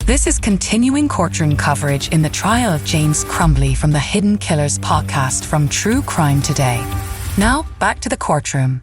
This is continuing courtroom coverage in the trial of James Crumbley from the Hidden Killers podcast from True Crime Today. Now, back to the courtroom.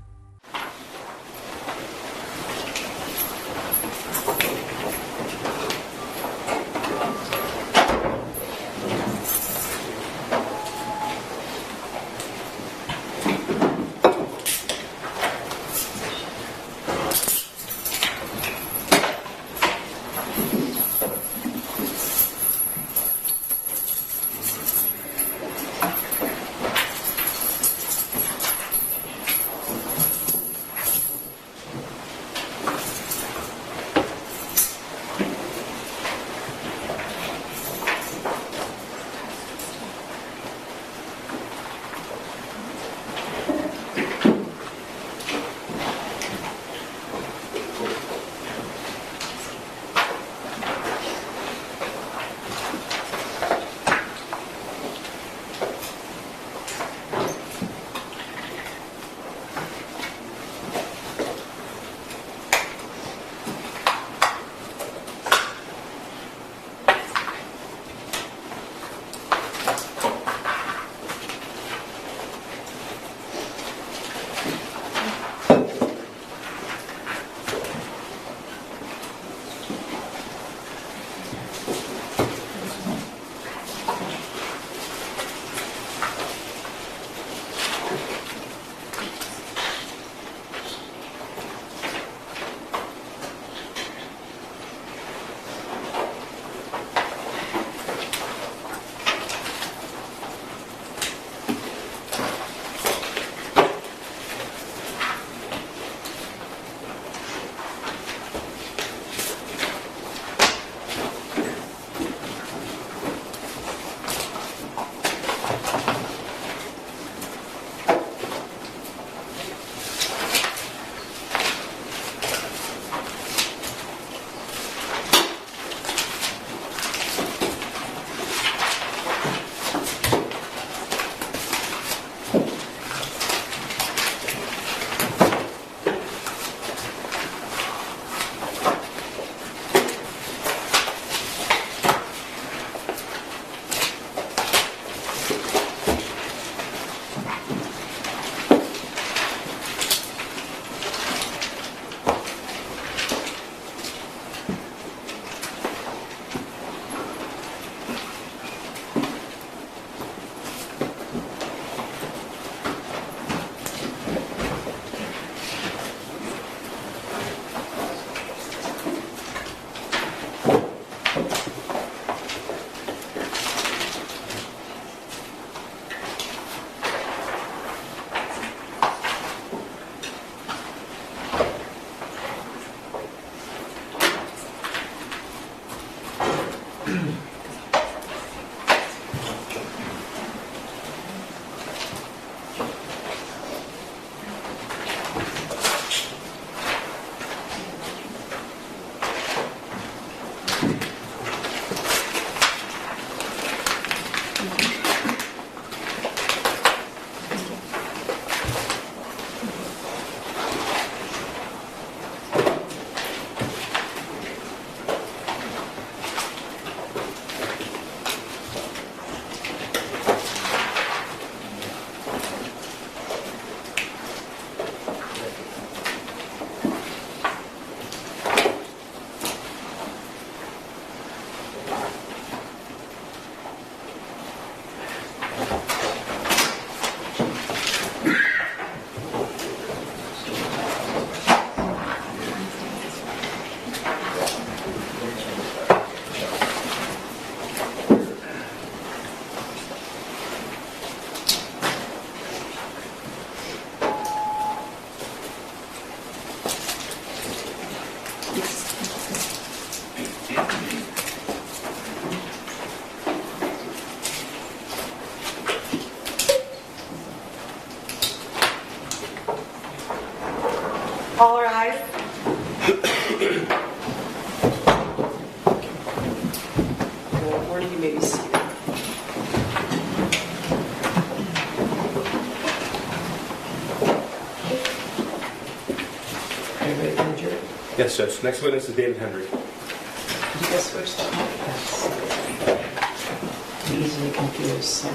All rise. Good morning, you may be seated. Yes, Judge. Next witness is David Henry. Did you guys switch that Easily confused. So.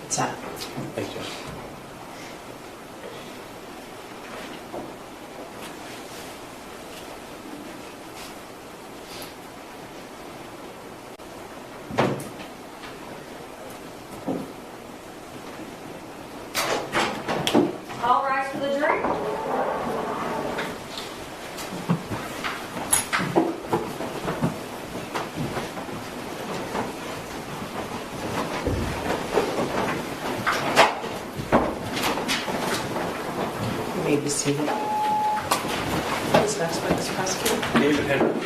What's that? Thanks, Jeff. All rise for the jury. You may be seated. Who's next witness, prosecutor? David Hendrick.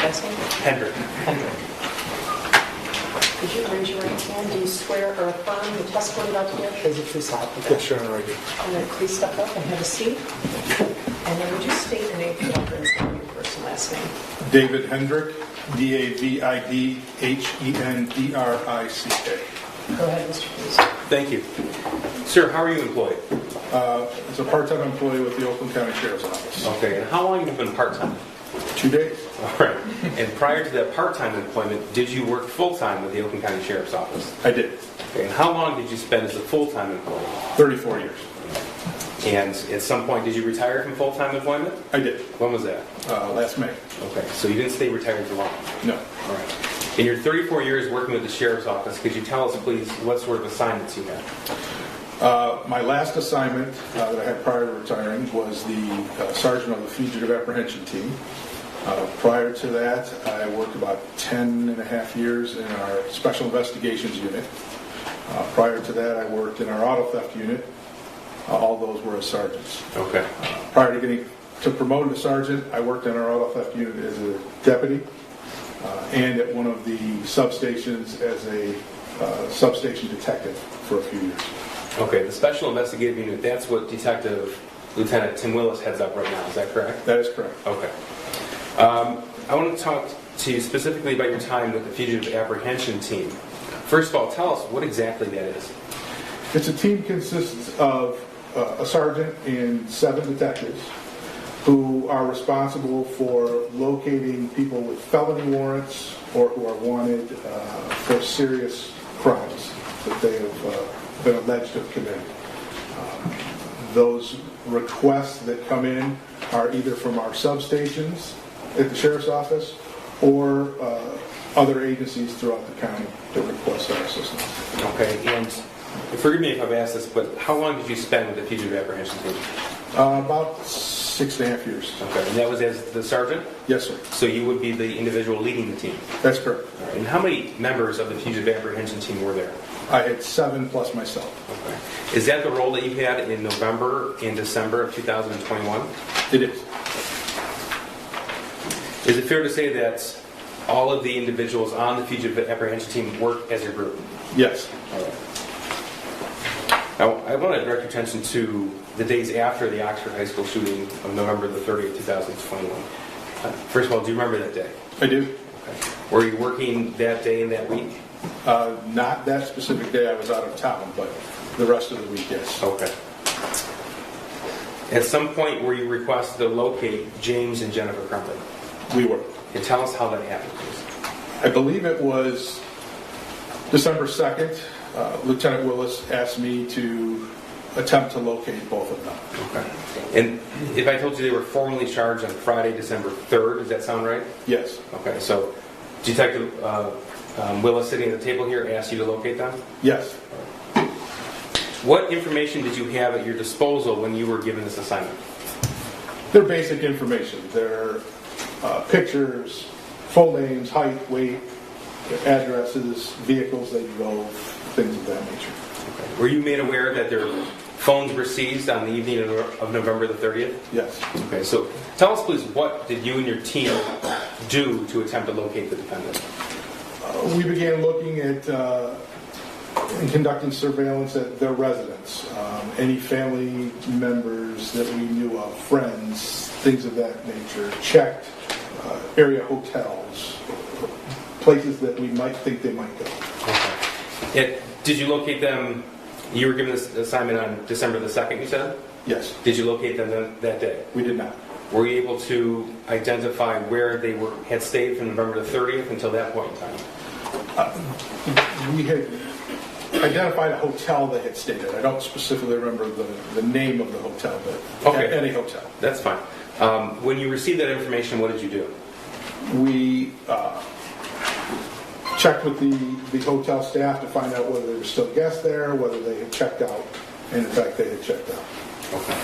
Last name? Hendrick. Hendrick. Could you raise your right hand? Do you swear or affirm the testimony about to give? Is it true solid? Yes, Your Honor, I do. And then please step up and have a seat. And then would you state the name for the record and spell your first and last name? David Hendrick, DavidHendrick. Go ahead, Mr. Keast. Thank you. Sir, how are you employed? As a part-time employee with the Oakland County Sheriff's Office. Okay, and how long have you been part-time? 2 days. All right. And prior to that part-time employment, did you work full-time with the Oakland County Sheriff's Office? I did. Okay, and how long did you spend as a full-time employee? 34 years. And at some point, did you retire from full-time employment? I did. When was that? Last May. Okay, so you didn't stay retired for long. No. All right. In your 34 years working with the Sheriff's Office, could you tell us, please, what sort of assignments you had? My last assignment that I had prior to retiring was the sergeant of the fugitive apprehension team. Prior to that, I worked about 10 and a half years in our special investigations unit. Prior to that, I worked in our auto theft unit. All those were as sergeants. Okay. Prior to getting promoted to sergeant, I worked in our auto theft unit as a deputy and at one of the substations as a substation detective for a few years. Okay, the Special Investigative Unit, that's what Detective Lieutenant Tim Willis heads up right now, is that correct? That is correct. Okay. I want to talk to you specifically about your time with the Fugitive Apprehension Team. First of all, tell us what exactly that is. It's a team consists of a sergeant and 7 detectives who are responsible for locating people with felony warrants or who are wanted for serious crimes that they have been alleged to have committed. Those requests that come in are either from our substations at the Sheriff's Office or other agencies throughout the county that request our assistance. Okay, and forgive me if I've asked this, but how long did you spend with the Fugitive Apprehension Team? About 6.5 years. Okay, and that was as the sergeant? Yes, sir. So you would be the individual leading the team? That's correct. All right. And how many members of the Fugitive Apprehension Team were there? I had 7 plus myself. Okay. Is that the role that you had in November and December of 2021? It is. Is it fair to say that all of the individuals on the Fugitive Apprehension Team work as a group? Yes. All right. Now, I want to direct your attention to the days after the Oxford High School shooting of November the 30th, 2021. First of all, do you remember that day? I do. Okay. Were you working that day and that week? Not that specific day. I was out of town, but the rest of the week, yes. Okay. At some point, were you requested to locate James and Jennifer Crumbley? We were. And tell us how that happened, please. I believe it was December 2nd. Lieutenant Willis asked me to attempt to locate both of them. Okay. And if I told you they were formally charged on Friday, December 3rd, does that sound right? Yes. Okay, so Detective Willis sitting at the table here asked you to locate them? Yes. What information did you have at your disposal when you were given this assignment? They're basic information. They're pictures, full names, height, weight, addresses, vehicles they drove, things of that nature. Okay. Were you made aware that their phones were seized on the evening of November the 30th? Yes. Okay, so tell us, please, what did you and your team do to attempt to locate the defendant? We began looking at and conducting surveillance at their residence. Any family members that we knew of, friends, things of that nature. Checked area hotels, places that we might think they might go. Okay. Did you locate them? You were given this assignment on December the 2nd, you said? Yes. Did you locate them that day? We did not. Were you able to identify where they had stayed from November the 30th until that point in time? We had identified a hotel they had stayed at. I don't specifically remember the name of the hotel, but okay. Any hotel. That's fine. When you received that information, what did you do? We checked with the hotel staff to find out whether there were still guests there, whether they had checked out, and in fact they had checked out. Okay.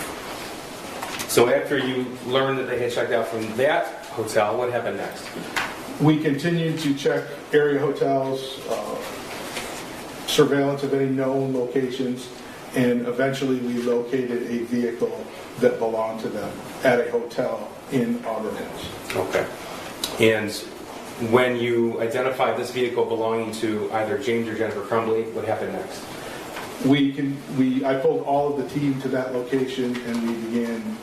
So after you learned that they had checked out from that hotel, what happened next? We continued to check area hotels, surveillance of any known locations, and eventually we located a vehicle that belonged to them at a hotel in Auburn Hills. Okay. And when you identified this vehicle belonging to either James or Jennifer Crumbley, what happened next? I pulled all of the team to that location and we began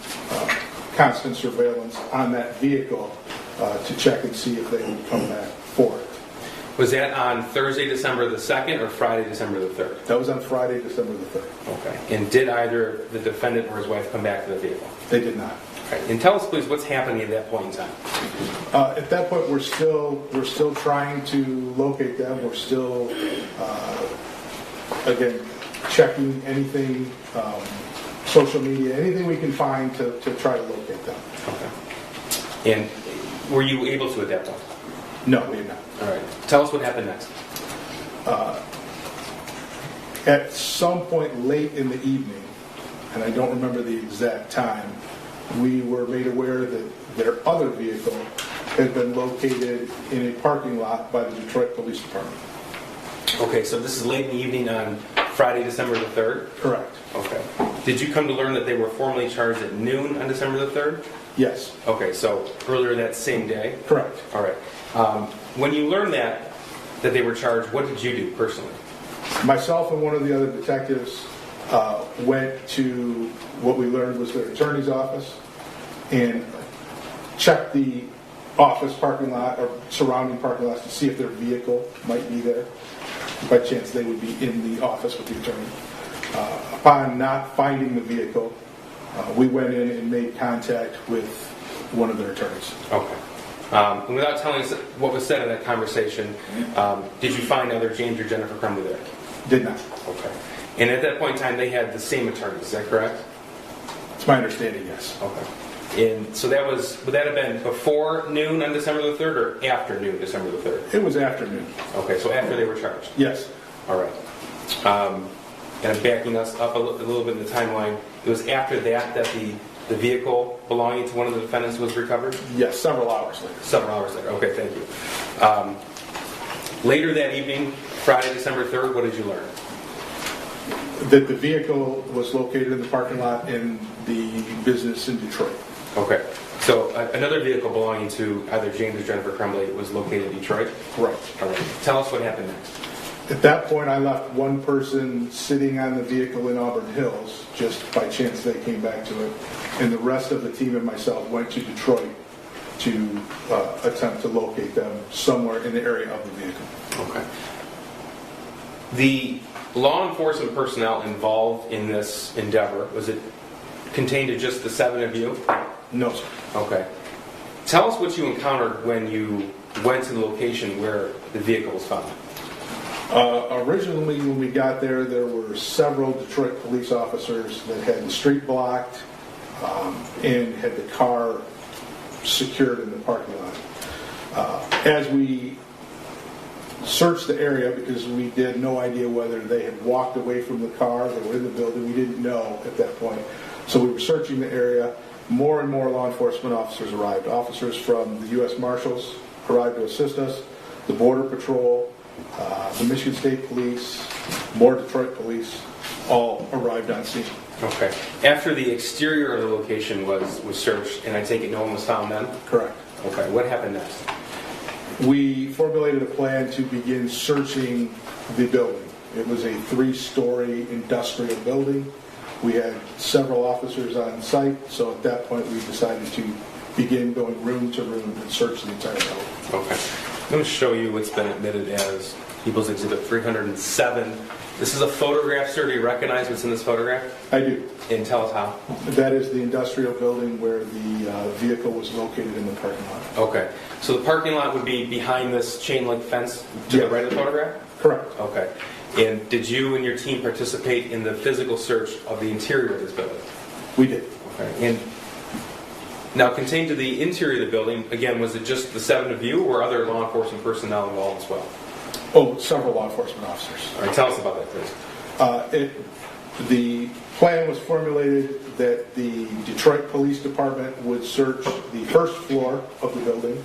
constant surveillance on that vehicle to check and see if they would come back for it. Was that on Thursday, December the 2nd or Friday, December the 3rd? That was on Friday, December the 3rd. Okay. And did either the defendant or his wife come back to the vehicle? They did not. Okay. And tell us, please, what's happening at that point in time? At that point, we're still trying to locate them. We're still, again, checking anything, social media, anything we can find to try to locate them. Okay. And were you able to at that point? No, we did not. All right. Tell us what happened next. At some point late in the evening, and I don't remember the exact time, we were made aware that their other vehicle had been located in a parking lot by the Detroit Police Department. Okay, so this is late in the evening on Friday, December the 3rd? Correct. Okay. Did you come to learn that they were formally charged at noon on December the 3rd? Yes. Okay, so earlier that same day? Correct. All right. When you learned that they were charged, what did you do personally? Myself and one of the other detectives went to what we learned was their attorney's office and checked the office parking lot or surrounding parking lots to see if their vehicle might be there. By chance, they would be in the office with the attorney. Upon not finding the vehicle, we went in and made contact with one of their attorneys. Okay. And without telling us what was said in that conversation, did you find either James or Jennifer Crumbley there? Did not. Okay. And at that point in time, they had the same attorneys, is that correct? It's my understanding, yes. Okay. And so would that have been before noon on December the 3rd or after noon, December the 3rd? It was afternoon. Okay, so after they were charged? Yes. All right. And I'm backing us up a little bit in the timeline. It was after that the vehicle belonging to one of the defendants was recovered? Yes, several hours later. Several hours later. Okay, thank you. Later that evening, Friday, December 3rd, what did you learn? That the vehicle was located in the parking lot in the business in Detroit. Okay. So another vehicle belonging to either James or Jennifer Crumbley was located in Detroit? Right. All right. Tell us what happened next. At that point, I left one person sitting on the vehicle in Auburn Hills, just by chance they came back to it, and the rest of the team and myself went to Detroit to attempt to locate them somewhere in the area of the vehicle. Okay. The law enforcement personnel involved in this endeavor, was it contained to just the 7 of you? No, sir. Okay. Tell us what you encountered when you went to the location where the vehicle was found. Originally, when we got there were several Detroit police officers that had the street blocked and had the car secured in the parking lot. As we searched the area, because we had no idea whether they had walked away from the car, they were in the building, we didn't know at that point. So we were searching the area. More and more law enforcement officers arrived. Officers from the U.S. Marshals arrived to assist us. the Border Patrol, the Michigan State Police, more Detroit Police, all arrived on scene. Okay. After the exterior of the location was searched, and I take it no one was found then? Correct. Okay. What happened next? We formulated a plan to begin searching the building. It was a 3-story industrial building. We had several officers on site, so at that point we decided to begin going room to room and search the entire building. Okay. I'm going to show you what's been admitted as People's Exhibit 307. This is a photograph, sir. Do you recognize what's in this photograph? I do. And tell us how. That is the industrial building where the vehicle was located in the parking lot. Okay. So the parking lot would be behind this chain link fence to the right of the photograph? Correct. Okay. And did you and your team participate in the physical search of the interior of this building? We did. Okay. And now, contained to the interior of the building, again, was it just the 7 of you, or other law enforcement personnel involved as well? Oh, several law enforcement officers. All right, tell us about that, please. The plan was formulated that the Detroit Police Department would search the first floor of the building.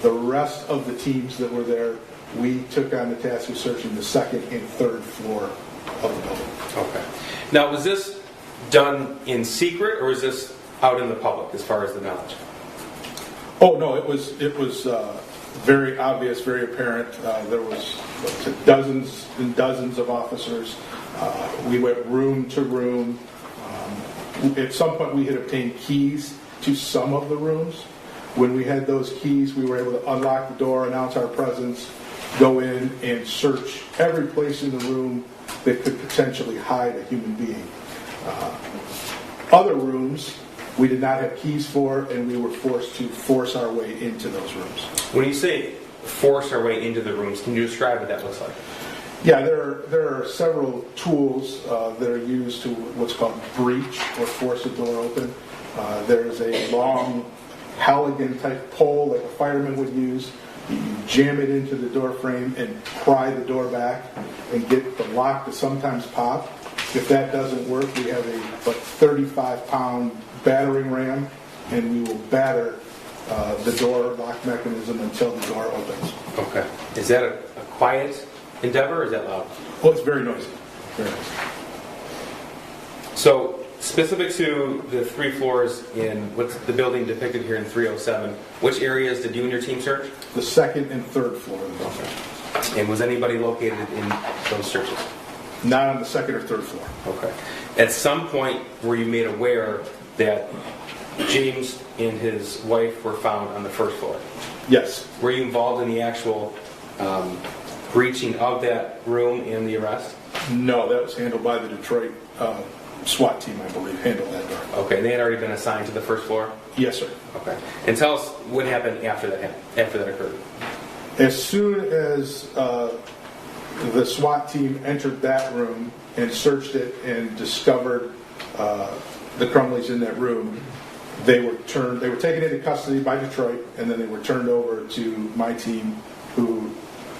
The rest of the teams that were there, we took on the task of searching the second and third floor of the building. Okay. Now, was this done in secret, or was this out in the public, as far as the knowledge? Oh no, it was very obvious, very apparent. There was dozens and dozens of officers. We went room to room. At some point, we had obtained keys to some of the rooms. When we had those keys, we were able to unlock the door, announce our presence, go in and search every place in the room that could potentially hide a human being. Other rooms we did not have keys for, and we were forced to force our way into those rooms. When you say force our way into the rooms, can you describe what that looks like? Yeah, there are several tools that are used to what's called breach or force a door open. There's a long Halligan-type pole like a fireman would use. You jam it into the door frame and pry the door back and get the lock to sometimes pop. If that doesn't work, we have a 35-pound battering ram, and we will batter the door lock mechanism until the door opens. Okay. Is that a quiet endeavor, or is that loud? Well, it's very noisy. Very noisy. So, specific to the 3 floors in what's the building depicted here in 307, which areas did you and your team search? The second and third floor of the building. Okay. And was anybody located in those searches? Not on the second or third floor. Okay. At some point, were you made aware that James and his wife were found on the first floor? Yes. Were you involved in the actual breaching of that room and the arrest? No, that was handled by the Detroit SWAT team, I believe, handled that door. Okay, they had already been assigned to the first floor? Yes, sir. Okay. And tell us what happened after that occurred. As soon as the SWAT team entered that room and searched it and discovered the Crumbleys in that room, they were taken into custody by Detroit, and then they were turned over to my team, who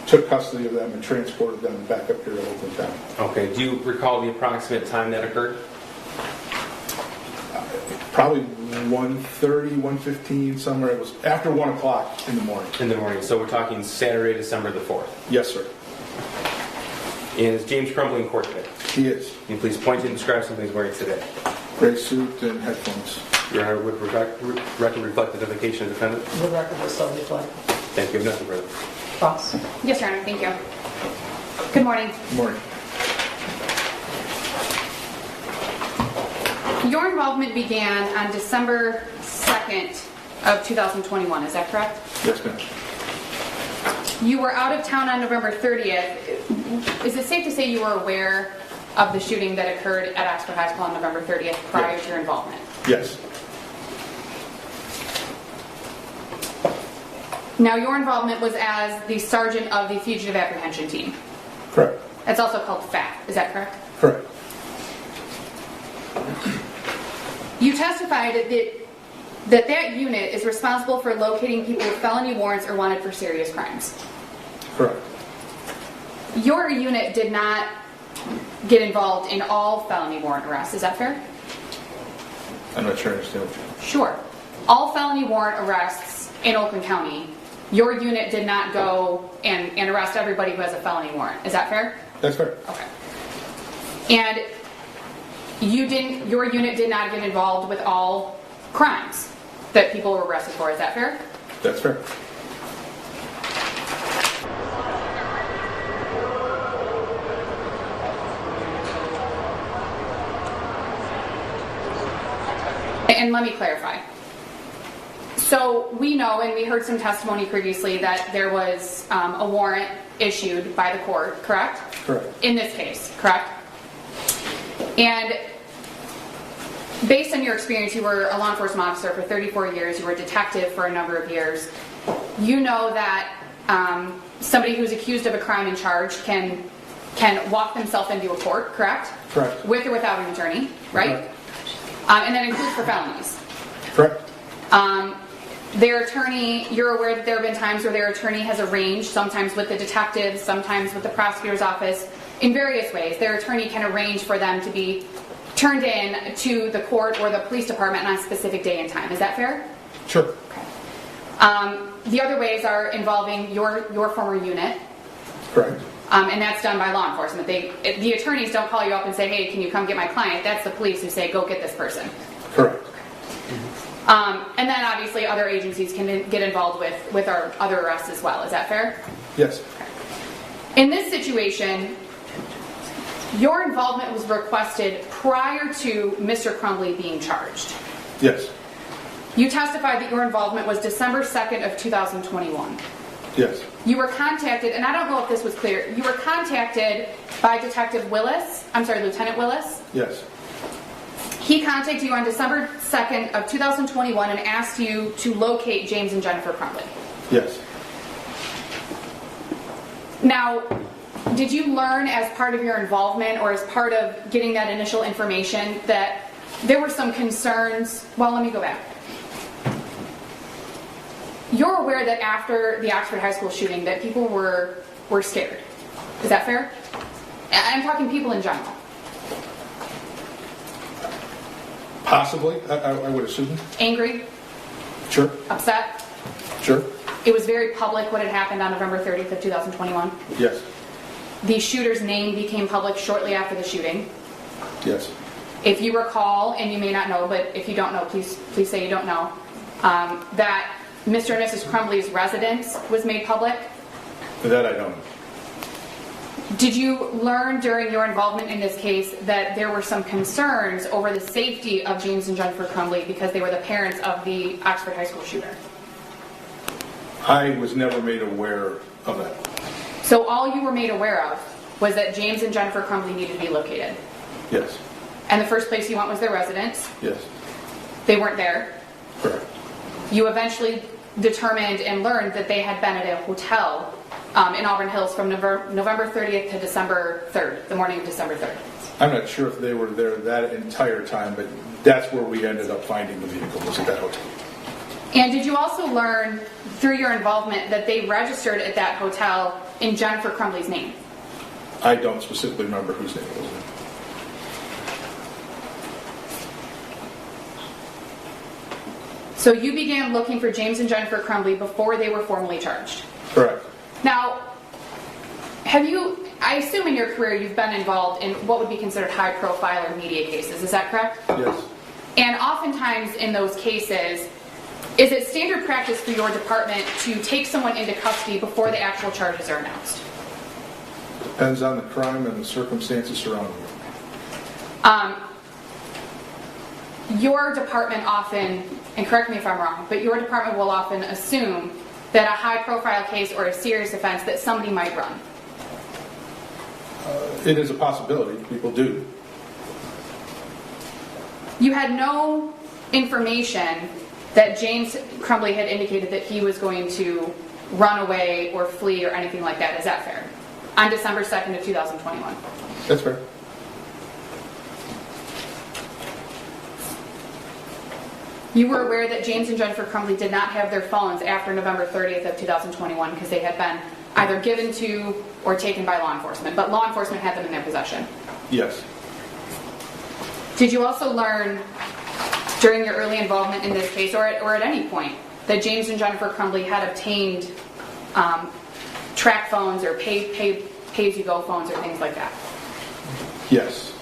took custody of them and transported them back up here to Oakland town. Okay. Do you recall the approximate time that occurred? Probably 1:30, 1:15, somewhere. It was after 1 o'clock in the morning. In the morning. So we're talking Saturday, December the 4th. Yes, sir. And is James Crumbley in court today? He is. Can you please point and describe something he's wearing today? Gray suit and headphones. Your Honor, would record reflect the identification of the defendant? The record will so reflect. Thank you. Nothing further. Boss? Yes, Your Honor. Thank you. Good morning. Good morning. Your involvement began on December 2nd of 2021. Is that correct? Yes, ma'am. You were out of town on November 30th. Is it safe to say you were aware of the shooting that occurred at Oxford High School on November 30th prior to your involvement? Yes. Now, your involvement was as the sergeant of the Fugitive Apprehension Team. Correct. It's also called FAP. Is that correct? Correct. You testified that unit is responsible for locating people with felony warrants or wanted for serious crimes. Correct. Your unit did not get involved in all felony warrant arrests. Is that fair? I'm not sure I understand what you mean. Sure. All felony warrant arrests in Oakland County your unit did not go and arrest everybody who has a felony warrant. Is that fair? That's fair. Okay. And your unit did not get involved with all crimes that people were arrested for. Is that fair? That's fair. And let me clarify. So we know, and we heard some testimony previously, that there was a warrant issued by the court, correct? Correct. In this case, correct? And based on your experience, you were a law enforcement officer for 34 years, you were a detective for a number of years. You know that somebody who's accused of a crime and charged can walk themselves into a court, correct? Correct. With or without an attorney, right? Correct. And that includes for felonies. Correct. Their attorney, you're aware that there have been times where their attorney has arranged, sometimes with the detectives, sometimes with the prosecutor's office, in various ways. Their attorney can arrange for them to be turned in to the court or the police department on a specific day and time. Is that fair? Sure. Okay. The other ways are involving your former unit. Correct. And that's done by law enforcement. The attorneys don't call you up and say, hey, can you come get my client? That's the police who say, go get this person. Correct. And then obviously other agencies can get involved with our other arrests as well. Is that fair? Yes. In this situation, your involvement was requested prior to Mr. Crumbley being charged. Yes. You testified that your involvement was December 2nd of 2021. Yes. You were contacted, and I don't know if this was clear, you were contacted by Lieutenant Willis. Yes. He contacted you on December 2nd of 2021 and asked you to locate James and Jennifer Crumbley. Yes. Now, did you learn as part of your involvement or as part of getting that initial information that there were some concerns? Well, let me go back. You're aware that after the Oxford High School shooting that people were scared. Is that fair? I'm talking people in general. Possibly, I would assume. Angry? Sure. Upset? Sure. It was very public what had happened on November 30th of 2021. Yes. The shooter's name became public shortly after the shooting. Yes. If you recall, and you may not know, but if you don't know, please say you don't know, that Mr. and Mrs. Crumbley's residence was made public. That I don't know. Did you learn during your involvement in this case that there were some concerns over the safety of James and Jennifer Crumbley because they were the parents of the Oxford High School shooter? I was never made aware of that. So all you were made aware of was that James and Jennifer Crumbley needed to be located. Yes. And the first place you went was their residence. Yes. They weren't there. Correct. You eventually determined and learned that they had been at a hotel in Auburn Hills from November 30th to December 3rd, the morning of December 3rd. I'm not sure if they were there that entire time, but that's where we ended up finding the vehicle, was at that hotel. And did you also learn through your involvement that they registered at that hotel in Jennifer Crumbley's name? I don't specifically remember whose name it was. So you began looking for James and Jennifer Crumbley before they were formally charged? Correct. Now, I assume in your career you've been involved in what would be considered high profile or media cases, is that correct? Yes. And oftentimes in those cases, is it standard practice for your department to take someone into custody before the actual charges are announced? Depends on the crime and the circumstances surrounding it. Your department often, and correct me if I'm wrong, but your department will often assume that a high-profile case or a serious offense that somebody might run. It is a possibility. People do. You had no information that James Crumbley had indicated that he was going to run away or flee or anything like that. Is that fair? On December 2nd of 2021. That's fair. You were aware that James and Jennifer Crumbley did not have their phones after November 30th of 2021 because they had been either given to or taken by law enforcement, but law enforcement had them in their possession. Yes. Did you also learn during your early involvement in this case or at any point that James and Jennifer Crumbley had obtained track phones or pay-as-you-go phones or things like that? Yes.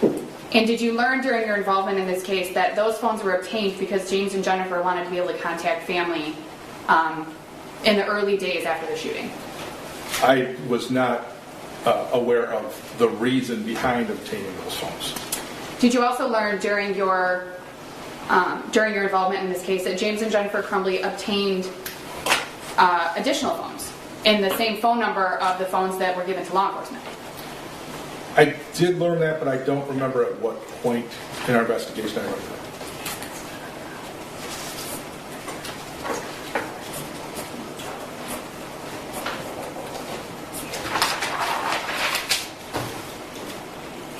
And did you learn during your involvement in this case that those phones were obtained because James and Jennifer wanted to be able to contact family in the early days after the shooting? I was not aware of the reason behind obtaining those phones. Did you also learn during your involvement in this case that James and Jennifer Crumbley obtained additional phones in the same phone number of the phones that were given to law enforcement? I did learn that, but I don't remember at what point in our investigation I learned that.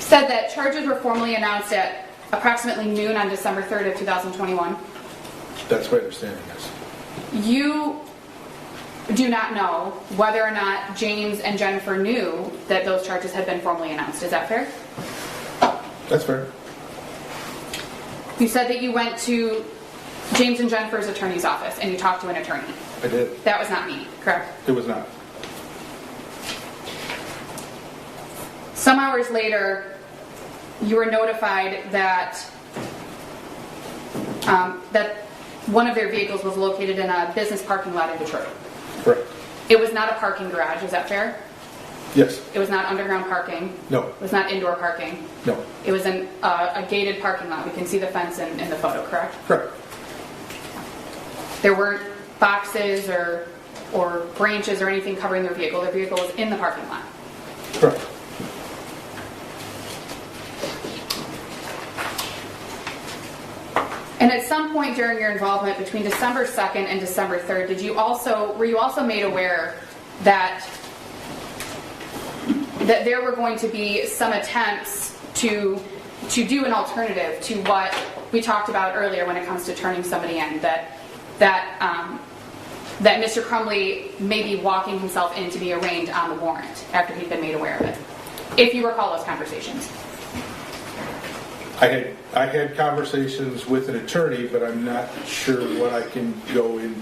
Said that charges were formally announced at approximately noon on December 3rd of 2021. That's my understanding, yes. You do not know whether or not James and Jennifer knew that those charges had been formally announced. Is that fair? That's fair. You said that you went to James and Jennifer's attorney's office and you talked to an attorney. I did. That was not me, correct? It was not. Some hours later, you were notified that that one of their vehicles was located in a business parking lot in Detroit. Correct. It was not a parking garage, is that fair? Yes. It was not underground parking. No. It was not indoor parking. No. It was a gated parking lot. We can see the fence in the photo, correct? Correct. There weren't boxes or branches or anything covering their vehicle. Their vehicle was in the parking lot. Correct. And at some point during your involvement between December 2nd and December 3rd, were you also made aware that there were going to be some attempts to do an alternative to what we talked about earlier when it comes to turning somebody in, that Mr. Crumbley may be walking himself in to be arraigned on the warrant after he'd been made aware of it, if you recall those conversations? I had conversations with an attorney, but I'm not sure what I can go in.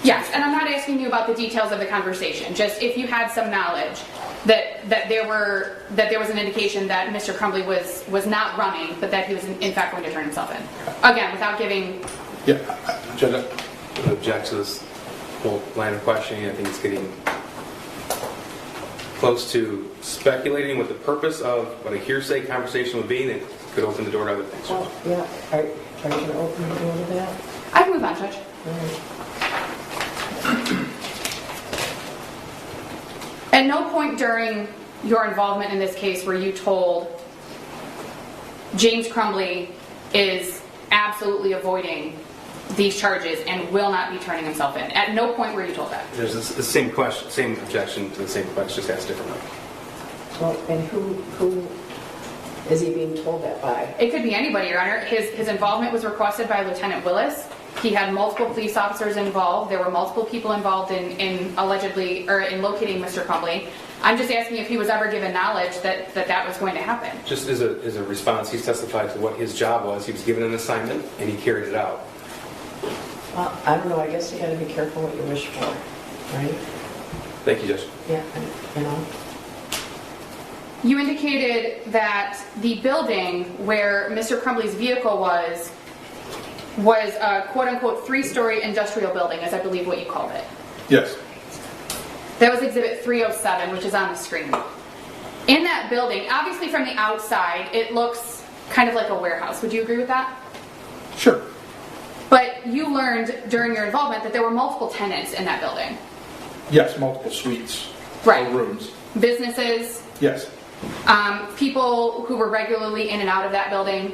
Yes, and I'm not asking you about the details of the conversation. Just if you had some knowledge that there was an indication that Mr. Crumbley was not running, but that he was in fact going to turn himself in. Again, without giving. Yeah. Judge, I would object to this whole line of questioning. I think it's getting close to speculating what the purpose of what a hearsay conversation would be, and it could open the door to other things. Well, yeah. Are you going to open the door to that? I can move on, Judge. All right. At no point during your involvement in this case were you told James Crumbley is absolutely avoiding these charges and will not be turning himself in. At no point were you told that. There's the same question, same objection to the same question, just asked differently. Well, and who is he being told that by? It could be anybody, Your Honor. His involvement was requested by Lieutenant Willis. He had multiple police officers involved. There were multiple people involved in locating Mr. Crumbley. I'm just asking if he was ever given knowledge that was going to happen. Just as a response, he's testified to what his job was. He was given an assignment, and he carried it out. Well, I don't know. I guess you got to be careful what you wish for, right? Thank you, Judge. Yeah, you know. You indicated that the building where Mr. Crumbley's vehicle was a quote-unquote three-story industrial building, as I believe what you called it. Yes. That was Exhibit 307, which is on the screen. In that building, obviously from the outside, it looks kind of like a warehouse. Would you agree with that? Sure. But you learned during your involvement that there were multiple tenants in that building. Yes, multiple suites. Right. Or rooms. Businesses. Yes. People who were regularly in and out of that building.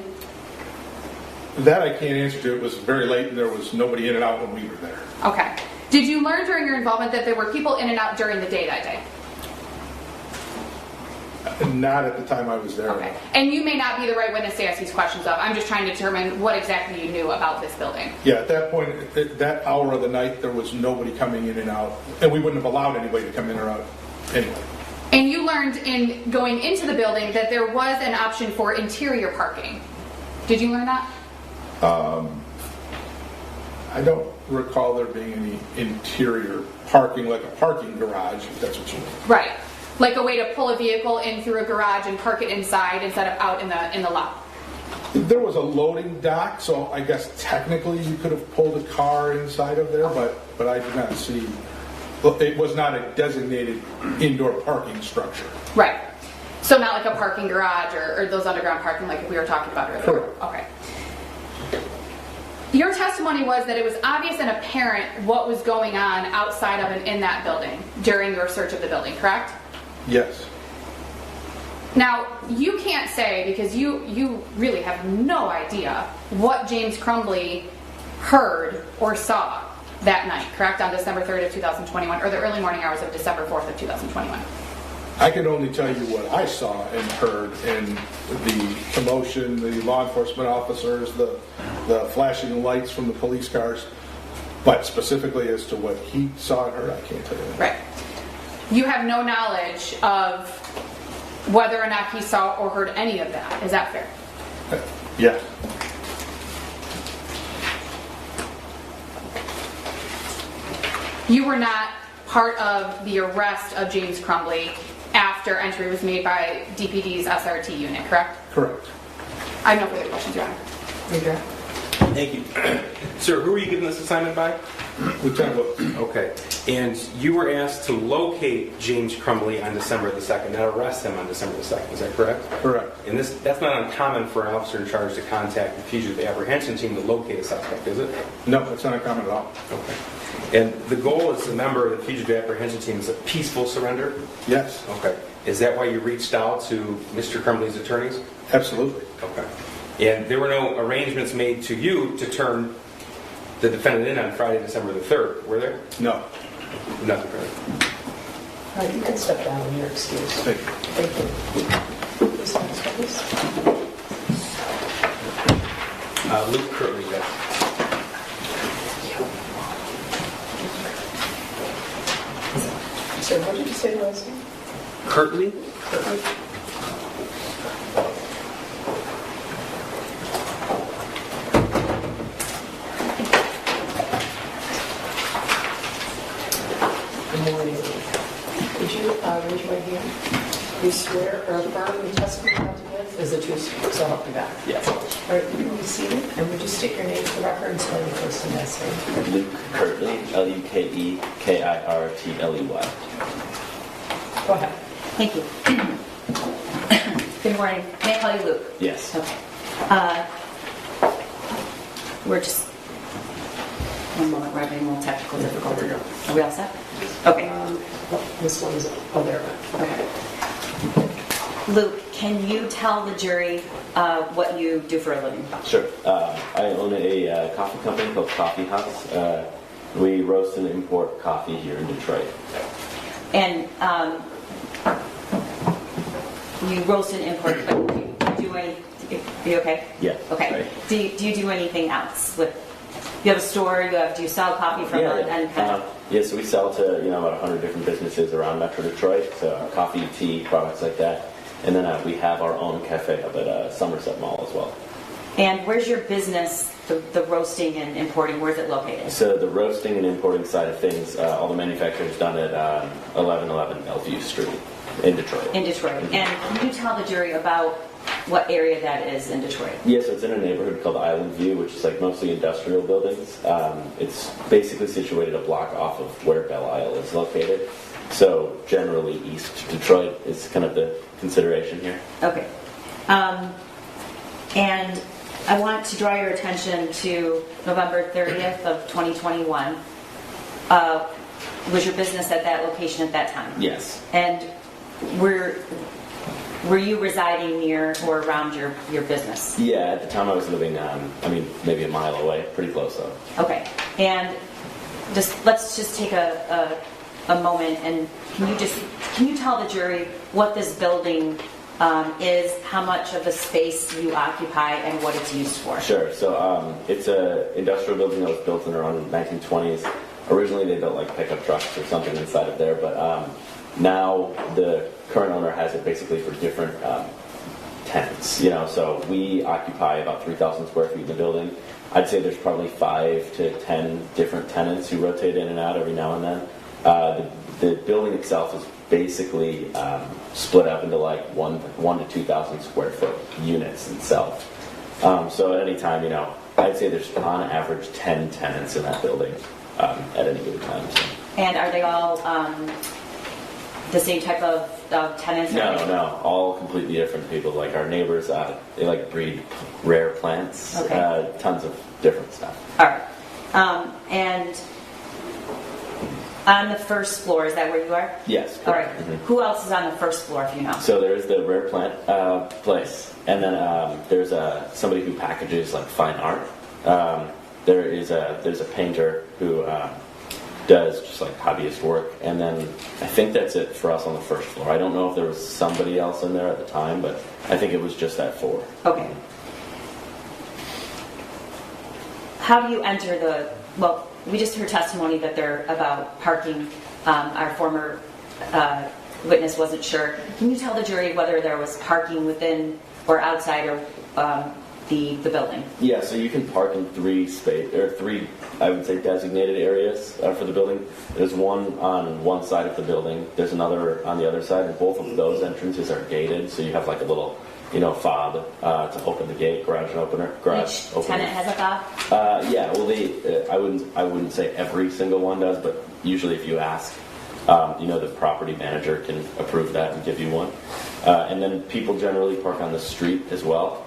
That I can't answer to. It was very late and there was nobody in and out when we were there. Okay. Did you learn during your involvement that there were people in and out during the day that day? Not at the time I was there. Okay. And you may not be the right witness to ask these questions of. I'm just trying to determine what exactly you knew about this building. Yeah, at that point, at that hour of the night, there was nobody coming in and out. And we wouldn't have allowed anybody to come in or out anyway. And you learned in going into the building that there was an option for interior parking. Did you learn that? I don't recall there being any interior parking like a parking garage, if that's what you mean. Right. Like a way to pull a vehicle in through a garage and park it inside instead of out in the lot. There was a loading dock, so I guess technically you could have pulled a car inside of there, but I did not see. Well, it was not a designated indoor parking structure. Right. So not like a parking garage or those underground parking like we were talking about earlier. Correct. Okay. Your testimony was that it was obvious and apparent what was going on outside of and in that building during your search of the building, correct? Yes. Now, you can't say, because you really have no idea what James Crumbley heard or saw that night, correct? On December 3rd of 2021, or the early morning hours of December 4th of 2021. I can only tell you what I saw and heard in the commotion, the law enforcement officers, the flashing lights from the police cars. But specifically as to what he saw and heard, I can't tell you that. Right. You have no knowledge of whether or not he saw or heard any of that. Is that fair? Yeah. You were not part of the arrest of James Crumbley after entry was made by DPD's SRT unit, correct? Correct. I have no further questions, Your Honor. Adrian? Thank you. Sir, who were you given this assignment by? Lieutenant Wilkes. Okay. And you were asked to locate James Crumbley on December the 2nd, not arrest him on December the 2nd. Is that correct? Correct. And that's not uncommon for an officer in charge to contact the fugitive apprehension team to locate a suspect, is it? No, that's not uncommon at all. Okay. And the goal as a member of the fugitive apprehension team is a peaceful surrender? Yes. Okay. Is that why you reached out to Mr. Crumbley's attorneys? Absolutely. Okay. And there were no arrangements made to you to turn the defendant in on Friday, December the 3rd, were there? No. Nothing further. All right, you can step down in your excuse. Thank you. Thank you. Please, next witness. Luke Curtley, yes. Sir, what did you say the last name? Curtley? Good morning. Could you raise your right hand? You swear or affirm the testimony you're about to give is the truth, so help you God? Yes. All right, you can be seated, and would you state your name for the record and spell your first and last name? Luke Kirtley, Lukekirtley. Go ahead. Thank you. Good morning. May I call you Luke? Yes. Okay. We're just... One moment, we're having a little technical difficulty. Are we all set? Okay. This one is, oh, there. Okay. Luke, can you tell the jury what you do for a living? Sure. I own a coffee company called Coffee House. We roast and import coffee here in Detroit. And you roast and import, but do you do any... Are you okay? Yeah. Okay. Sorry. Do you do anything else with... You have a store, do you sell coffee from Yeah, so we sell to about 100 different businesses around Metro Detroit, so coffee, tea, products like that. And then we have our own cafe up at Somerset Mall as well. And where's your business, the roasting and importing, where's it located? So the roasting and importing side of things, all the manufacturing is done at 1111 Elview Street in Detroit. In Detroit. And can you tell the jury about what area that is in Detroit? Yes, it's in a neighborhood called Island View, which is like mostly industrial buildings. It's basically situated a block off of where Belle Isle is located. So generally East Detroit is kind of the consideration here. Okay. And I want to draw your attention to November 30th of 2021. Was your business at that location at that time? Yes. And were you residing near or around your business? Yeah, at the time I was living, maybe a mile away, pretty close though. Okay. And let's just take a moment, and can you tell the jury what this building is, how much of the space you occupy, and what it's used for? Sure. So it's an industrial building that was built in around the 1920s. Originally they built like pickup trucks or something inside of there, but now the current owner has it basically for different tenants. So we occupy about 3,000 square feet in the building. I'd say there's probably 5 to 10 different tenants who rotate in and out every now and then. The building itself is basically split up into like 1 to 2,000 square foot units itself. So at any time, I'd say there's on average 10 tenants in that building at any given time. So. And are they all the same type of tenants? No, all completely different people. Like our neighbors, they like breed rare plants, Okay. Tons of different stuff. All right. And on the first floor, is that where you are? Yes. All right. Mm-hmm. Who else is on the first floor, if you know? So there's the rare plant place, and then there's somebody who packages like fine art. There's a painter who does just like hobbyist work, and then I think that's it for us on the first floor. I don't know if there was somebody else in there at the time, but I think it was just that floor. Okay. How do you enter well, we just heard testimony that they're about parking. Our former witness wasn't sure. Can you tell the jury whether there was parking within or outside of the building? Yeah, so you can park in three, I would say, designated areas for the building. There's one on one side of the building. There's another on the other side, and both of those entrances are gated. So you have like a little, fob to open the gate, garage opener. Each tenant has a fob? Yeah, well, I wouldn't say every single one does, but usually if you ask, the property manager can approve that and give you one. And then people generally park on the street as well.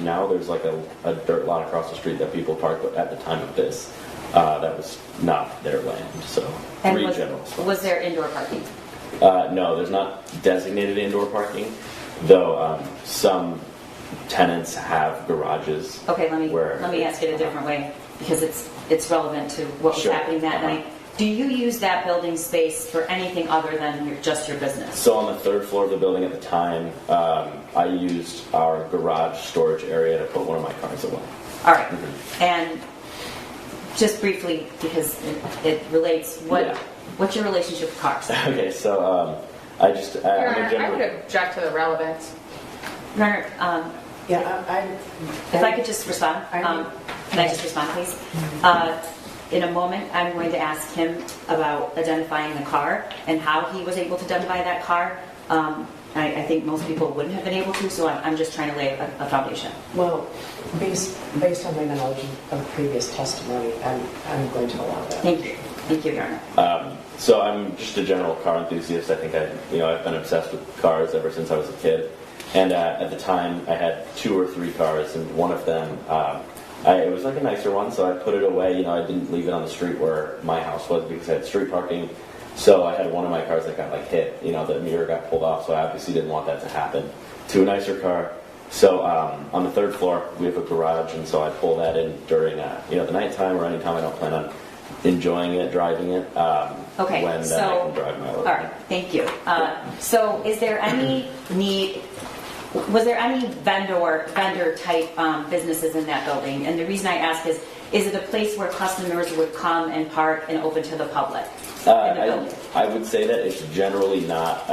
Now there's like a dirt lot across the street that people park, but at the time of this, that was not their land. So And three general spots. was there indoor parking? No, there's not designated indoor parking, though some tenants have garages. Okay, let me ask it a different way, because it's relevant to what was Sure. happening that night. Do you use that building space for anything other than just your business? So on the third floor of the building at the time, I used our garage storage area to put one of my cars away. All right. And just briefly, because it relates, what's your relationship with cars? Okay, so I just... Your Honor, I would object to the relevance. Your Honor, if I could just respond. Can I just respond, please? In a moment, I'm going to ask him about identifying the car and how he was able to identify that car. I think most people wouldn't have been able to, so I'm just trying to lay a foundation. Well, based on my knowledge of previous testimony, I'm going to allow that. Thank you. Thank you, Your Honor. So I'm just a general car enthusiast. I think I've been obsessed with cars ever since I was a kid. And at the time, I had 2 or 3 cars, and one of them... it was like a nicer one, so I put it away. I didn't leave it on the street where my house was because I had street parking. So I had one of my cars that got hit. The mirror got pulled off, so I obviously didn't want that to happen to a nicer car. So on the third floor, we have a garage, and so I pull that in during the nighttime or any time I don't plan on enjoying it, driving it. Okay, when so I can drive my own. all right, thank you. So is there any need? Was there any vendor type businesses in that building? And the reason I ask is it a place where customers would come and park and open to the public? I would say that it's generally not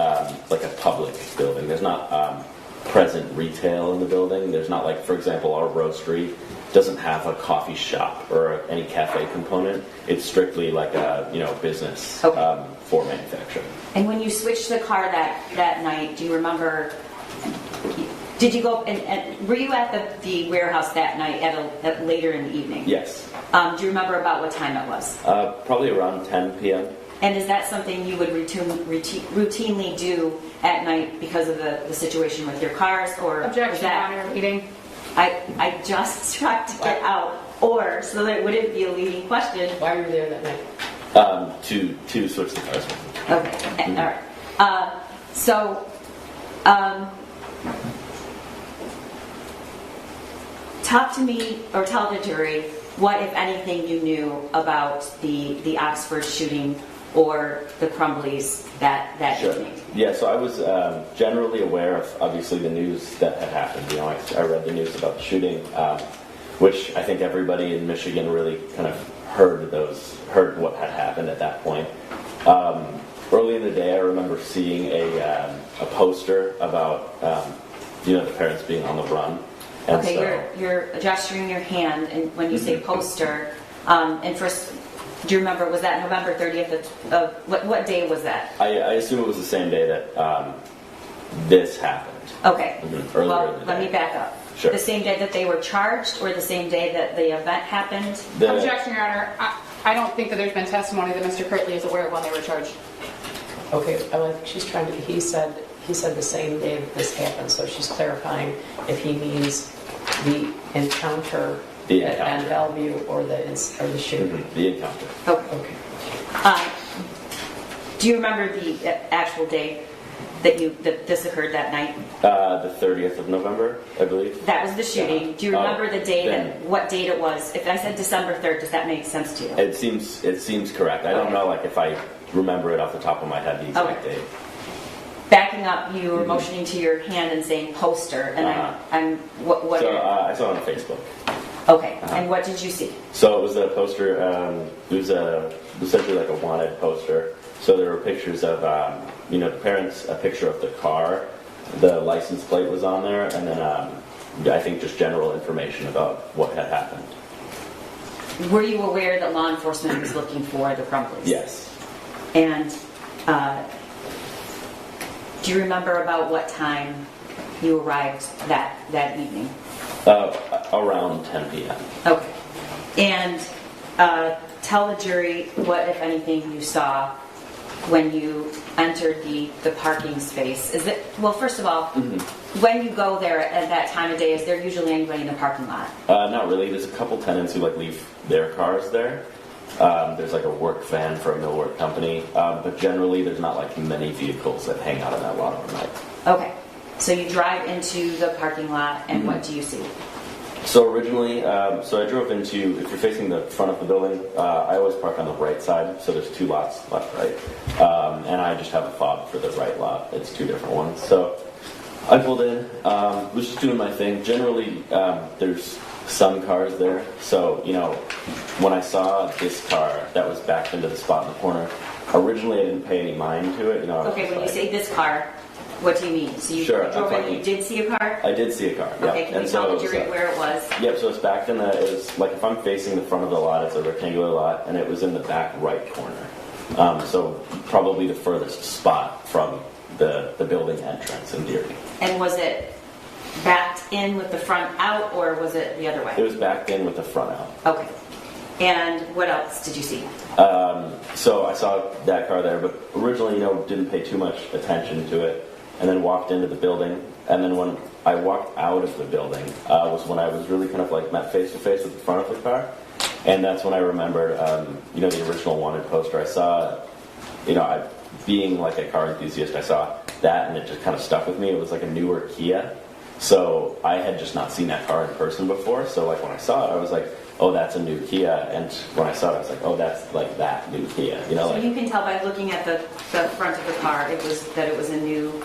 like a public building. There's not present retail in the building. There's not for example, our roastery doesn't have a coffee shop or any cafe component. It's strictly like a business for manufacturing. And when you switched the car that night, do you remember? Did you go and were you at the warehouse that night at later in the evening? Yes. Do you remember about what time it was? Probably around 10 p.m. And is that something you would routinely do at night because of the situation with your cars, or Objection, Your Honor, leading. I just struck to get out, or so that it wouldn't be a leading question. Why were you there that night? To switch the cars. Okay, all right. So. Talk to me, or tell the jury, what, if anything, you knew about the Oxford shooting or the Crumbleys that evening. Yeah, so I was generally aware of, obviously, the news that had happened. I read the news about the shooting, which I think everybody in Michigan really kind of heard what had happened at that point. Early in the day, I remember seeing a poster about the parents being on the run. And okay, so, you're gesturing your hand, and when you say poster, and Do you remember, was that November 30th what day was that? I assume it was the same day that this happened. Okay. Earlier Well, in the let day. me back up. Sure. The same day that they were charged or the same day that the event happened? Objection, Your Honor. I don't think that there's been testimony that Mr. Kirtley is aware of when they were charged. Okay, she's trying to, he said the same day that this happened, so she's clarifying if he means the encounter at Bellevue or the shooting. The encounter. Okay. Do you remember the actual day that this occurred that night? The 30th of November, I believe. That was the shooting. Yeah. Do you remember the day then. what date it was? If I said December 3rd, does that make sense to you? It seems correct. I don't know, like, if I remember it off the top of my head, the exact date. Backing up, you were motioning to your hand and saying poster, and what? So I saw it on Facebook. Okay, and what did you see? So it was a poster. It was essentially like a wanted poster. So there were pictures of, the parents, a picture of the car, the license plate was on there, and then I think just general information about what had happened. Were you aware that law enforcement was looking for the Crumbleys? Yes. And do you remember about what time you arrived that evening? Around 10 p.m. Okay. And tell the jury what, if anything, you saw when you entered the parking space. First of all, when you go there at that time of day, is there usually anybody in the parking lot? Not really. There's a couple tenants who leave their cars there. There's a work van for a millwork company, but generally there's not many vehicles that hang out in that lot overnight. Okay. So you drive into the parking lot, and what do you see? So originally, I drove into, if you're facing the front of the building, I always park on the right side, so there's two lots left, right? And I just have a fob for the right lot. It's two different ones. So I pulled in, was just doing my thing. Generally, there's some cars there. So, when I saw this car that was backed into the spot in the corner, originally I didn't pay any mind to it. Okay, when you say this car, what do you mean? So you drove in and you did see a car? I did see a car, yeah. Okay, can you tell the jury where it was? Yep, so it's backed in it was if I'm facing the front of the lot, it's a rectangular lot, and it was in the back right corner. So probably the furthest spot from the building entrance in theory. And was it backed in with the front out, or was it the other way? It was backed in with the front out. Okay. And what else did you see? So I saw that car there, but originally, didn't pay too much attention to it, and then walked into the building. And then when I walked out of the building, was when I was really kind of met face to face with the front of the car, and that's when I remembered, the original wanted poster. I saw, being a car enthusiast, I saw that, and it just kind of stuck with me. It was a newer Kia. So I had just not seen that car in person before. So when I saw it, I was like, oh, that's a new Kia. And when I saw it, I was like, oh, that's that new Kia. So you can tell by looking at the front of the car, it was a new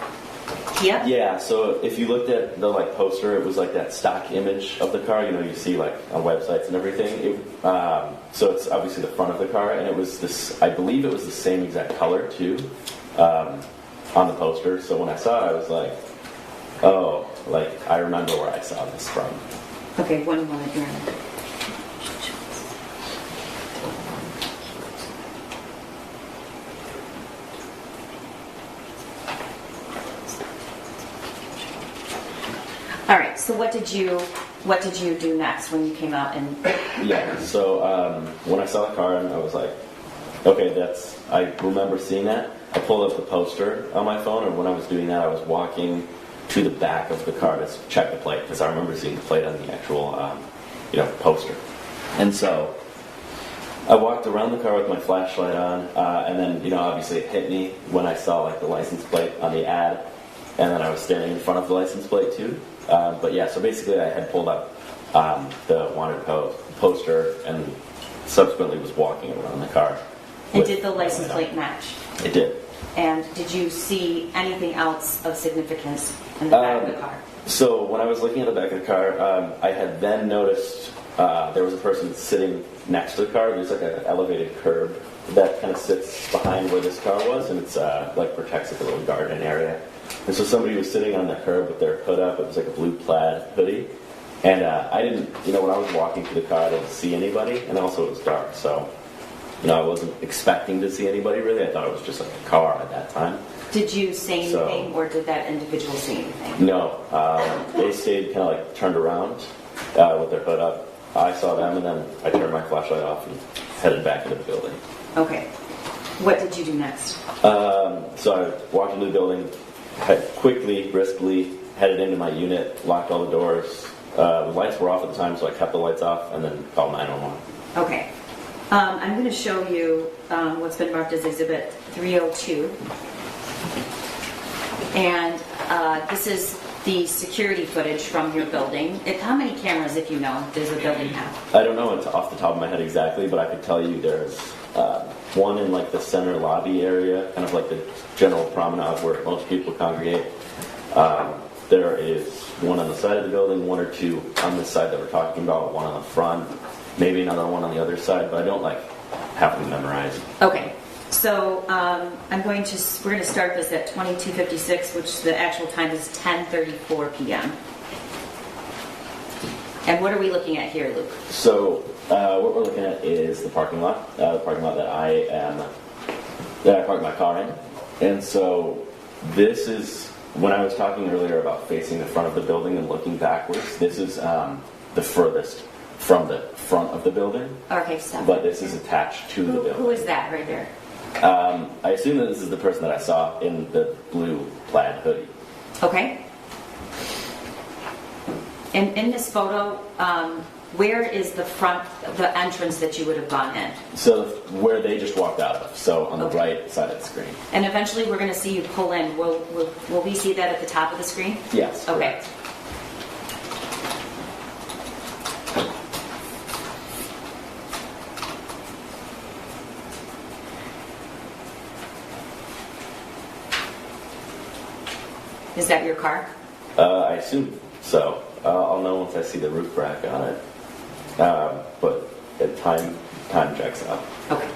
Kia? Yeah, so if you looked at the poster, it was that stock image of the car, you see on websites and everything. So it's obviously the front of the car, and it was this, I believe it was the same exact color too, on the poster. So when I saw it, I was like, oh, I remember where I saw this from. Okay, one moment, Your Honor. All right. So what did you do next when you came out and? Yeah. So when I saw the car, and I was like, okay, I remember seeing that. I pulled up the poster on my phone, and when I was doing that, I was walking to the back of the car to check the plate, because I remember seeing the plate on the actual, poster. And so I walked around the car with my flashlight on, and then, obviously it hit me when I saw the license plate on the ad, and then I was standing in front of the license plate too. But yeah, so basically I had pulled up the wanted poster and subsequently was walking around the car. And did the license plate match? It did. And did you see anything else of significance in the back of the car? So when I was looking at the back of the car, I had then noticed there was a person sitting next to the car. There's an elevated curb that kind of sits behind where this car was, and it's protects a little garden area. And so somebody was sitting on the curb with their hood up. It was a blue plaid hoodie. And I didn't, when I was walking through the car, I didn't see anybody, and also it was dark. So I wasn't expecting to see anybody really. I thought it was just like a car at that time. Did you say anything, or did that individual say anything? No, they stayed kind of like turned around with their hood up. I saw them, and then I turned my flashlight off and headed back into the building. Okay. What did you do next? So I walked into the building, quickly, briskly, headed into my unit, locked all the doors. The lights were off at the time, so I kept the lights off and then called 911. Okay. I'm going to show you what's been marked as Exhibit 302. And this is the security footage from your building. How many cameras, if you know, does the building have? I don't know it's off the top of my head exactly, but I could tell you there's one in like the center lobby area, kind of like the general promenade where most people congregate. There is one on the side of the building, one or two on this side that we're talking about, one on the front, maybe another one on the other side, but I don't like have them memorized. Okay. So we're going to start this at 22:56, which the actual time is 10:34 p.m. And what are we looking at here, Luke? So what we're looking at is the parking lot that I parked my car in. And so this is, when I was talking earlier about facing the front of the building and looking backwards, this is the furthest from the front of the building. Okay, stop. But this is attached to the building. Who is that right there? I assume that this is the person that I saw in the blue plaid hoodie. Okay. And in this photo, where is the entrance that you would have gone in? So where they just walked out of, so on the right side of the screen. And eventually we're going to see you pull in. Will we see that at the top of the screen? Yes. Okay. Is that your car? I assume so. I'll know once I see the roof rack on it. But at time checks out. Okay.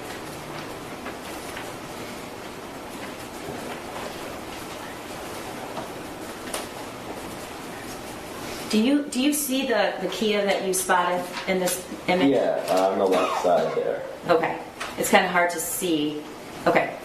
Do you see the Kia that you spotted in this image? Yeah, on the left side there. Okay. It's kind of hard to see. Okay.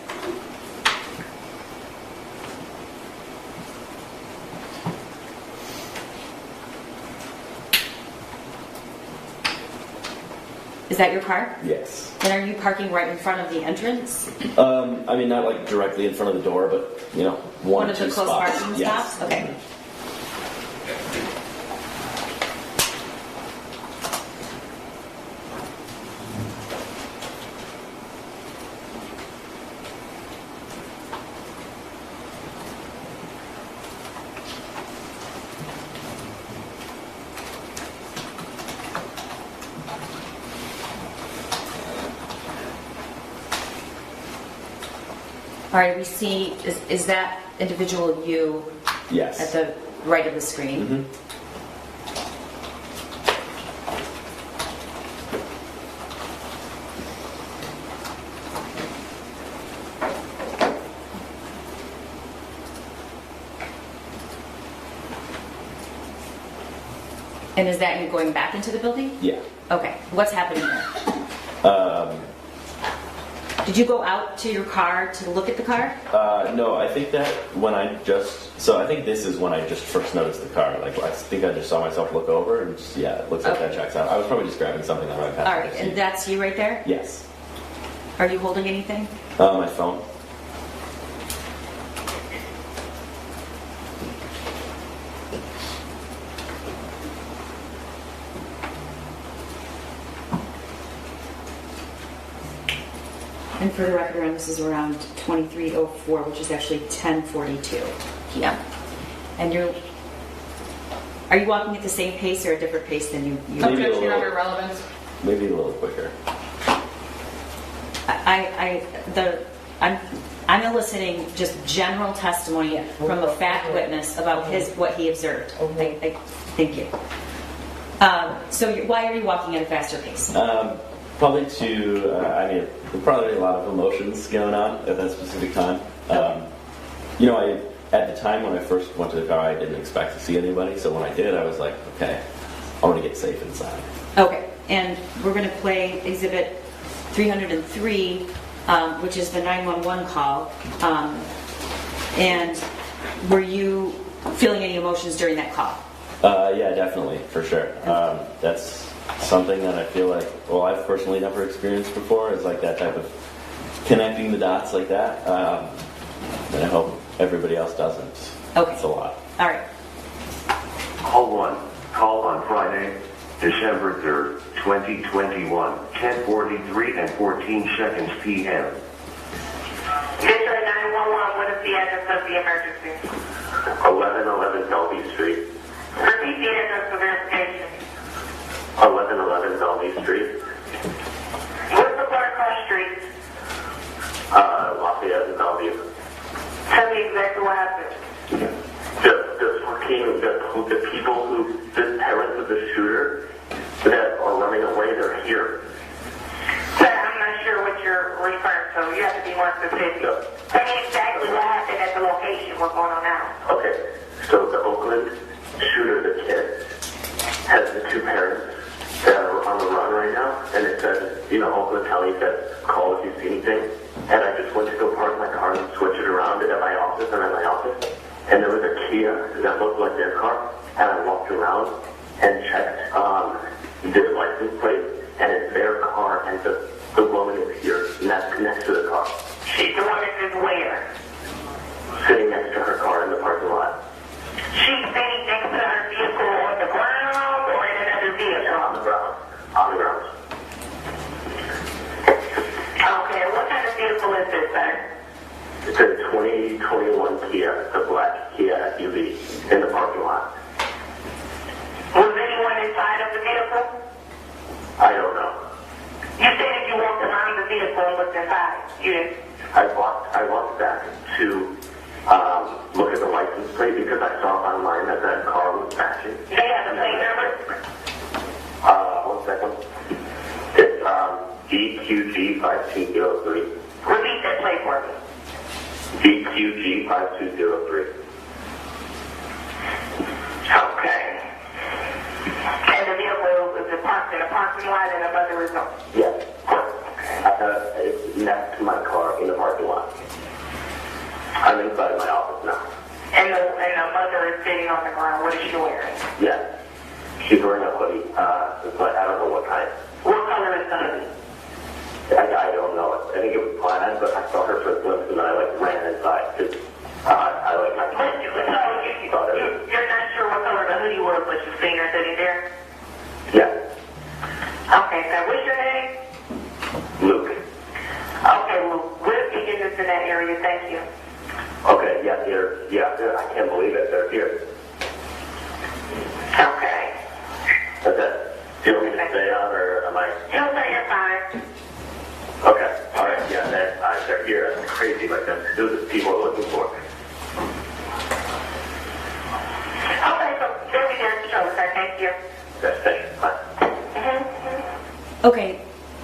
Is that your car? Yes. And are you parking right in front of the entrance? I mean, not like directly in front of the door, but one or of two the close spots. parking Yes. stops? Okay. All right, we see, is that individual you Yes. at the right of the screen? Mm-hmm. And is that you going back into the building? Yeah. Okay, what's happening there? Did you go out to your car to look at the car? No, I think that I think this is when I just first noticed the car. Like, I think I just saw myself look over and just, it looks like Okay. that checks out. I was probably just grabbing something that I passed. All right, and that's you right there? Yes. Are you holding anything? My phone. And for the record, this is around 23:04, which is actually 10:42 p.m. And are you walking at the same pace or a different pace than you? Maybe a little- relevance. Maybe a little quicker. I'm eliciting just general testimony from a fact witness about what he observed. Okay. Thank you. So why are you walking at a faster pace? Probably there's probably a lot of emotions going on at that specific time. At the time when I first went to the car, I didn't expect to see anybody. So when I did, I was like, okay, I want to get safe inside. Okay, and we're going to play Exhibit 303, which is the 911 call. And were you feeling any emotions during that call? Yeah, definitely, for sure. That's something that I feel like, well, I've personally never experienced before, is like that type of connecting the dots like that. And I hope everybody else doesn't. Okay. It's a lot. All right. Call on Friday, December 3rd, 2021, 10:43 and 14 seconds p.m. District 911, what is the address of the emergency? 1111 Bellevue Street. Repeat the address for verification. 1111 Bellevue Street. What's the blood across street? Lafayette and Bellevue. Tell me exactly what happened. The people the parents of the shooter that are running away, they're here. Sir, I'm not sure what you're referring to. You have to be more specific. Tell me exactly what happened at the location. What's going on now? Okay, so the Oakland shooter, the kid, has the two parents that are on the run right now, and it says, Oakland County said, call if you see anything. And I just went to go park my car and switch it around at my office, and there was a Kia that looked like their car, and I walked around and checked their license plate, and it's their car, and the woman is here, and that's next to the car. She's the one that is where? Sitting next to her car in the parking lot. She's sitting next to her vehicle on the ground or in another vehicle? On the ground. On the ground. Okay, what kind of vehicle is this, sir? It's a 2021 Kia, a black Kia SUV, in the parking lot. Was anyone inside of the vehicle? I don't know. You said if you walked around the vehicle and looked inside. You didn't? I walked back to look at the license plate because I saw online that car was flashing. Do you have the plate number? 1 second. It's DQG5203. Repeat that plate for me. DQG5203. Okay. And the vehicle is parked in a parking lot and a mother resort? Yes. It's next to my car in the parking lot. I'm inside my office now. And the mother is sitting on the ground. What is she wearing? Yes. She's wearing a hoodie, but I don't know what kind. What color is the hoodie? I don't know. I think it was plaid, but I saw her for a glimpse and then I ran inside because I my You're not sure what color the hoodie was, but you've seen her sitting there? Yeah. Okay, so what's your name? Luke. Okay, well, we'll be getting this in that area. Thank you. Okay, I can't believe it. They're here. Okay. That's it. Do you want me to stay on or am I? He'll say you're fine. Okay. All right. Yeah, they're here. That's crazy. Like that. Those are the people we're looking for. Okay, so there we go. Show, sir. Thank you. Okay, thanks. Bye. Okay.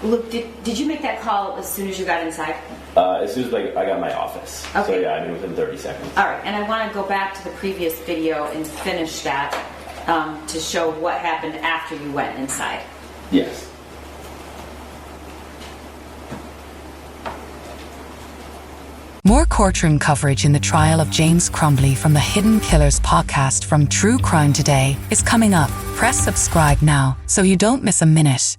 Look, did you make that call as soon as you got inside? As soon as I got my office. Okay. So yeah, within 30 seconds. All right, and I want to go back to the previous video and finish that to show what happened after you went inside. Yes. More courtroom coverage in the trial of James Crumbley from the Hidden Killers podcast from True Crime Today is coming up. Press subscribe now so you don't miss a minute.